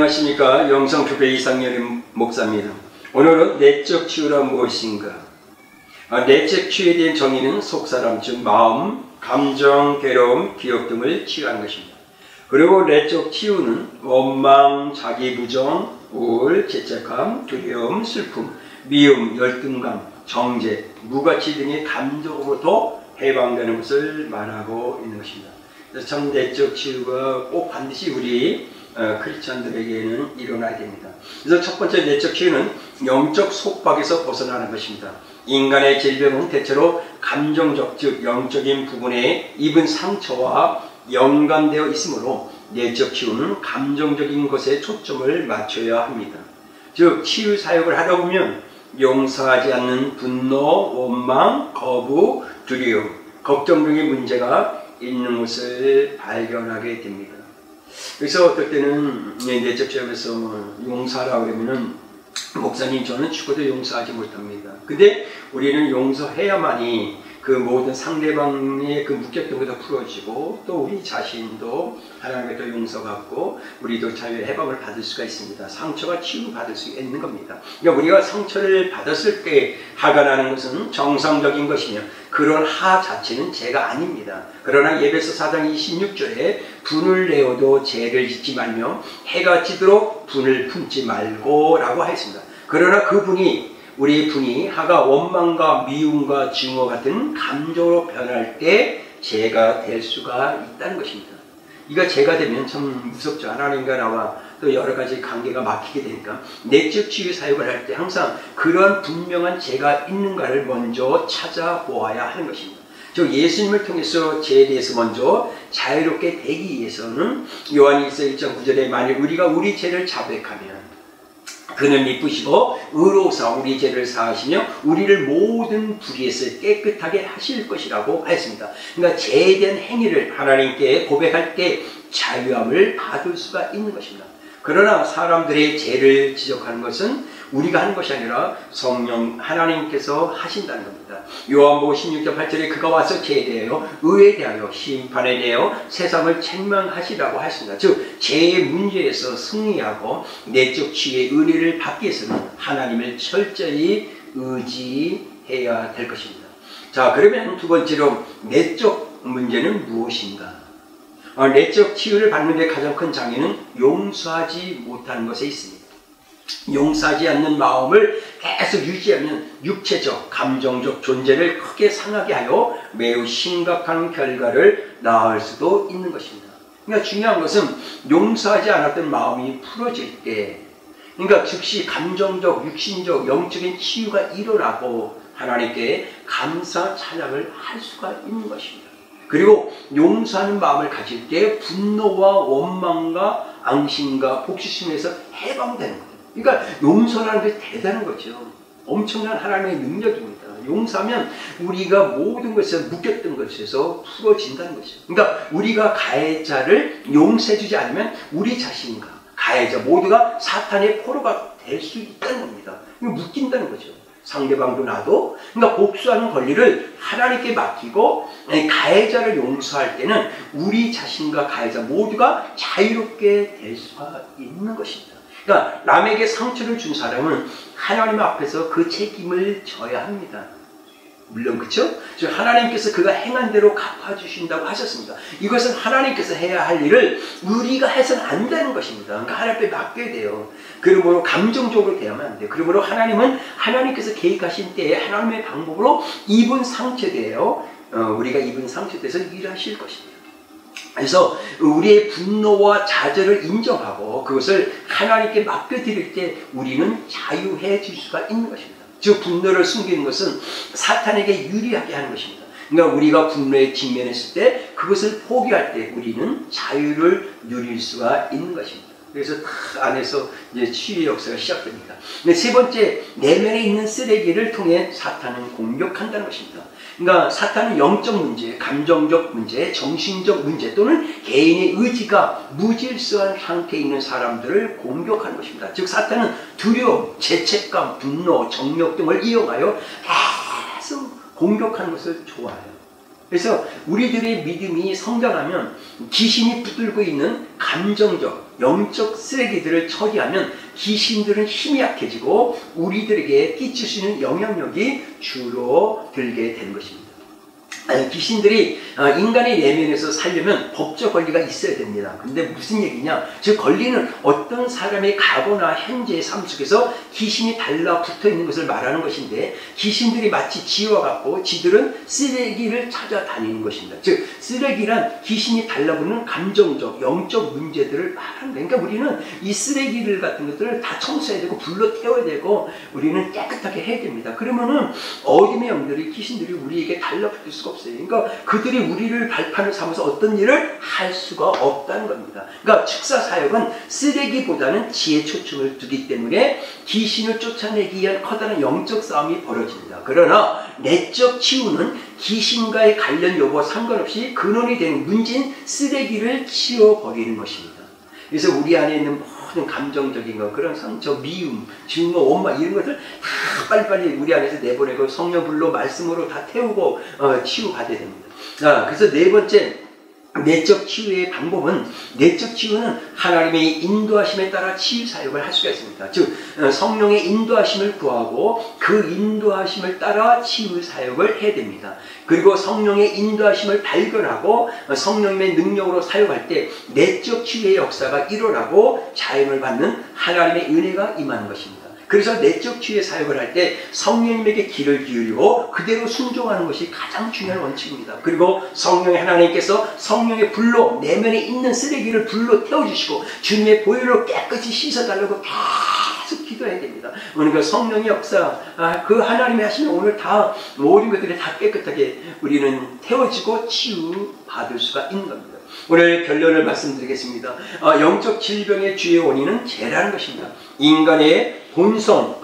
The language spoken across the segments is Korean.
안녕하십니까. 영성교회 이상열 목사입니다. 오늘은 내적 치유란 무엇인가? 내적 치유에 대한 정의는 속사람, 즉 마음, 감정, 괴로움, 기억 등을 치유하는 것입니다. 그리고 내적 치유는 원망, 자기 부정, 우울, 죄책감, 두려움, 슬픔, 미움, 열등감, 정죄, 무가치 등의 감정으로부터 해방되는 것을 말하고 있는 것입니다. 그래서 참 내적 치유가 꼭 반드시 우리 크리스천들에게는 일어나야 됩니다. 그래서 첫 번째 내적 치유는 영적 속박에서 벗어나는 것입니다. 인간의 질병은 대체로 감정적, 즉 영적인 부분에 입은 상처와 연관되어 있으므로 내적 치유는 감정적인 것에 초점을 맞춰야 합니다. 즉 치유 사역을 하다 보면 용서하지 않는 분노, 원망, 거부, 두려움, 걱정 등의 문제가 있는 것을 발견하게 됩니다. 그래서 어떨 때는 내적 치유에서 용서하라고 그러면은 목사님 저는 죽어도 용서하지 못합니다. 근데 우리는 용서해야만이 그 모든 상대방의 그 묶였던 것도 풀어지고 또 우리 자신도 하나님께 더 용서받고 우리도 자유의 해방을 받을 수가 있습니다. 상처가 치유받을 수 있는 겁니다. 그러니까 우리가 상처를 받았을 때 화가 나는 것은 정상적인 것이며 그런 화 자체는 죄가 아닙니다. 그러나 예배서 4장 26절에 분을 내어도 죄를 짓지 말며 해가 지도록 분을 품지 말고 라고 하였습니다. 그러나 그분이 우리 분이 하가 원망과 미움과 증오 같은 감정으로 변할 때 죄가 될 수가 있다는 것입니다. 이가 죄가 되면 참 무섭죠. 하나님과 나와 또 여러 가지 관계가 막히게 되니까 내적 치유 사역을 할 때 항상 그런 분명한 죄가 있는가를 먼저 찾아보아야 하는 것입니다. 즉 예수님을 통해서 죄에 대해서 먼저 자유롭게 되기 위해서는 요한일서 1장 9절에 만일 우리가 우리 죄를 자백하면 그는 미쁘시고 의로우사 우리 죄를 사하시며 우리를 모든 불의에서 깨끗하게 하실 것이라고 하였습니다. 그러니까 죄에 대한 행위를 하나님께 고백할 때 자유함을 받을 수가 있는 것입니다. 그러나 사람들의 죄를 지적하는 것은 우리가 하는 것이 아니라 성령 하나님께서 하신다는 겁니다. 요한복음 16장 8절에 그가 와서 죄에 대하여 의에 대하여 심판에 대하여 세상을 책망하시라고 하십니다. 즉 죄의 문제에서 승리하고 내적 치유의 은혜를 받기 위해서는 하나님을 철저히 의지해야 될 것입니다. 자, 그러면 두 번째로 내적 문제는 무엇인가? 내적 치유를 받는 데 가장 큰 장애는 용서하지 못하는 것에 있습니다. 용서하지 않는 마음을 계속 유지하면 육체적, 감정적 존재를 크게 상하게 하여 매우 심각한 결과를 낳을 수도 있는 것입니다. 그러니까 중요한 것은 용서하지 않았던 마음이 풀어질 때, 그러니까 즉시 감정적, 육신적, 영적인 치유가 일어나고 하나님께 감사 찬양을 할 수가 있는 것입니다. 그리고 용서하는 마음을 가질 때 분노와 원망과 앙심과 복수심에서 해방되는 거예요. 그러니까 용서라는 게 대단한 거죠. 엄청난 하나님의 능력입니다. 용서하면 우리가 모든 것에서 묶였던 것에서 풀어진다는 거죠. 그러니까 우리가 가해자를 용서해주지 않으면 우리 자신과 가해자 모두가 사탄의 포로가 될 수 있다는 겁니다. 이거 묶인다는 거죠. 상대방도 나도. 그러니까 복수하는 권리를 하나님께 맡기고 가해자를 용서할 때는 우리 자신과 가해자 모두가 자유롭게 될 수가 있는 것입니다. 그러니까 남에게 상처를 준 사람은 하나님 앞에서 그 책임을 져야 합니다. 물론 그렇죠? 하나님께서 그가 행한 대로 갚아주신다고 하셨습니다. 이것은 하나님께서 해야 할 일을 우리가 해서는 안 되는 것입니다. 그러니까 하나님께 맡겨야 돼요. 그러므로 감정적으로 대하면 안 돼요. 그러므로 하나님은 하나님께서 계획하신 때에 하나님의 방법으로 입은 상처대요. 우리가 입은 상처대에서 일하실 것입니다. 그래서 우리의 분노와 좌절을 인정하고 그것을 하나님께 맡겨드릴 때 우리는 자유해질 수가 있는 것입니다. 즉 분노를 숨기는 것은 사탄에게 유리하게 하는 것입니다. 그러니까 우리가 분노에 직면했을 때 그것을 포기할 때 우리는 자유를 누릴 수가 있는 것입니다. 그래서 그 안에서 이제 치유의 역사가 시작됩니다. 세 번째, 내면에 있는 쓰레기를 통해 사탄은 공격한다는 것입니다. 그러니까 사탄은 영적 문제, 감정적 문제, 정신적 문제 또는 개인의 의지가 무질서한 상태에 있는 사람들을 공격하는 것입니다. 즉 사탄은 두려움, 죄책감, 분노, 정욕 등을 이용하여 계속 공격하는 것을 좋아해요. 그래서 우리들의 믿음이 성장하면 귀신이 붙들고 있는 감정적, 영적 쓰레기들을 처리하면 귀신들은 힘이 약해지고 우리들에게 끼칠 수 있는 영향력이 줄어들게 되는 것입니다. 귀신들이 인간의 내면에서 살려면 법적 권리가 있어야 됩니다. 근데 무슨 얘기냐? 즉 권리는 어떤 사람의 과거나 현재의 삶 속에서 귀신이 달라붙어 있는 것을 말하는 것인데, 귀신들이 마치 지와 같고 지들은 쓰레기를 찾아다니는 것입니다. 즉 쓰레기란 귀신이 달라붙는 감정적, 영적 문제들을 말하는 거예요. 그러니까 우리는 이 쓰레기를 같은 것들을 다 청소해야 되고 불러 태워야 되고 우리는 깨끗하게 해야 됩니다. 그러면은 어둠의 영들이, 귀신들이 우리에게 달라붙을 수가 없어요. 그러니까 그들이 우리를 발판을 삼아서 어떤 일을 할 수가 없다는 겁니다. 그러니까 축사 사역은 쓰레기보다는 지혜 초점을 두기 때문에 귀신을 쫓아내기 위한 커다란 영적 싸움이 벌어집니다. 그러나 내적 치유는 귀신과의 관련 여부와 상관없이 근원이 되는 문제인 쓰레기를 치워버리는 것입니다. 그래서 우리 안에 있는 모든 감정적인 것, 그런 상처, 미움, 증오, 원망 이런 것을 다 빨리빨리 우리 안에서 내보내고 성령 불로 말씀으로 다 태우고 치유받아야 됩니다. 그래서 네 번째 내적 치유의 방법은, 내적 치유는 하나님의 인도하심에 따라 치유 사역을 할 수가 있습니다. 즉 성령의 인도하심을 구하고 그 인도하심을 따라 치유 사역을 해야 됩니다. 그리고 성령의 인도하심을 발견하고 성령의 능력으로 사역할 때 내적 치유의 역사가 일어나고 자임을 받는 하나님의 은혜가 임하는 것입니다. 그래서 내적 치유의 사역을 할 때 성령님에게 귀를 기울이고 그대로 순종하는 것이 가장 중요한 원칙입니다. 그리고 성령의 하나님께서 성령의 불로 내면에 있는 쓰레기를 불로 태워주시고 주님의 보혈로 깨끗이 씻어달라고 계속 기도해야 됩니다. 그러니까 성령의 역사, 그 하나님이 하시는 오늘 다 모든 것들이 다 깨끗하게 우리는 태워지고 치유받을 수가 있는 겁니다. 오늘 결론을 말씀드리겠습니다. 영적 질병의 주요 원인은 죄라는 것입니다. 인간의 본성,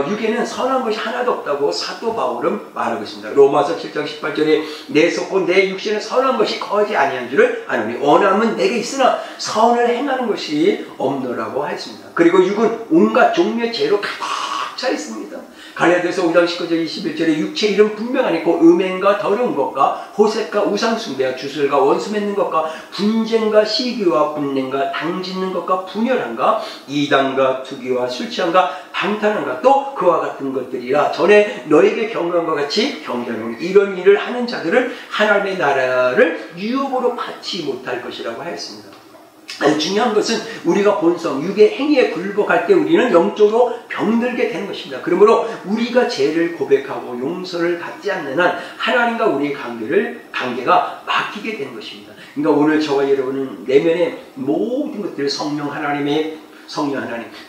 육에는 선한 것이 하나도 없다고 사도 바울은 말하고 있습니다. 로마서 7장 18절에 내 속고 내 육신은 선한 것이 거지 아니한 줄을 아노니 원함은 내게 있으나 선을 행하는 것이 없노라고 했습니다. 그리고 육은 온갖 종류의 죄로 가득 차 있습니다. 갈라디아서 5장 19절 21절에 육체의 이름 분명하니 곧 음행과 더러운 것과 호색과 우상숭배와 주술과 원수 맺는 것과 분쟁과 시기와 분냄과 당짓는 것과 분열함과 이단과 투기와 술취함과 방탕함과 또 그와 같은 것들이라. 전에 너에게 경고한 것 같이 경계하노니 이런 일을 하는 자들은 하나님의 나라를 유업으로 받지 못할 것이라고 하였습니다. 중요한 것은 우리가 본성, 육의 행위에 굴복할 때 우리는 영적으로 병들게 되는 것입니다. 그러므로 우리가 죄를 고백하고 용서를 받지 않는 한 하나님과 우리의 관계가 막히게 되는 것입니다. 그러니까 오늘 저와 여러분은 내면의 모든 것들을 성령 하나님,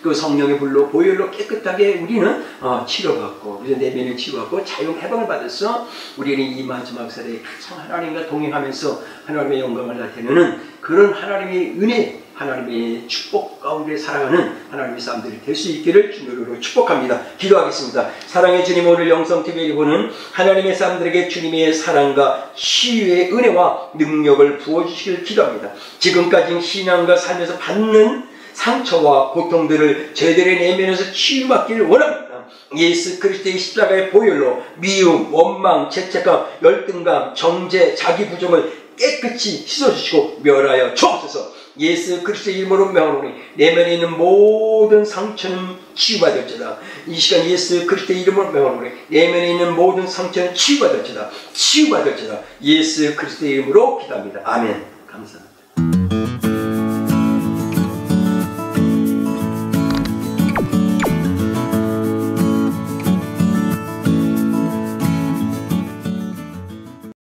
그 성령의 불로 보혈로 깨끗하게 우리는 치료받고, 그래서 내면을 치료받고 자용 해방을 받아서 우리는 이 마지막 세대에 하나님과 동행하면서 하나님의 영광을 나타내는 그런 하나님의 은혜, 하나님의 축복 가운데 살아가는 하나님의 사람들이 될 수 있기를 주님으로 축복합니다. 기도하겠습니다. 사랑의 주님, 오늘 영성TV를 보는 하나님의 사람들에게 주님의 사랑과 치유의 은혜와 능력을 부어주시기를 기도합니다. 지금까지 신앙과 삶에서 받는 상처와 고통들을 저희들의 내면에서 치유받기를 원합니다. 예수 그리스도의 십자가의 보혈로 미움, 원망, 죄책감, 열등감, 정죄, 자기 부정을 깨끗이 씻어주시고 멸하여 주옵소서. 예수 그리스도의 이름으로 명하노니 내면에 있는 모든 상처는 치유받을지다. 이 시간 예수 그리스도의 이름으로 명하노니 내면에 있는 모든 상처는 치유받을지다. 예수 그리스도의 이름으로 기도합니다. 아멘. 감사합니다.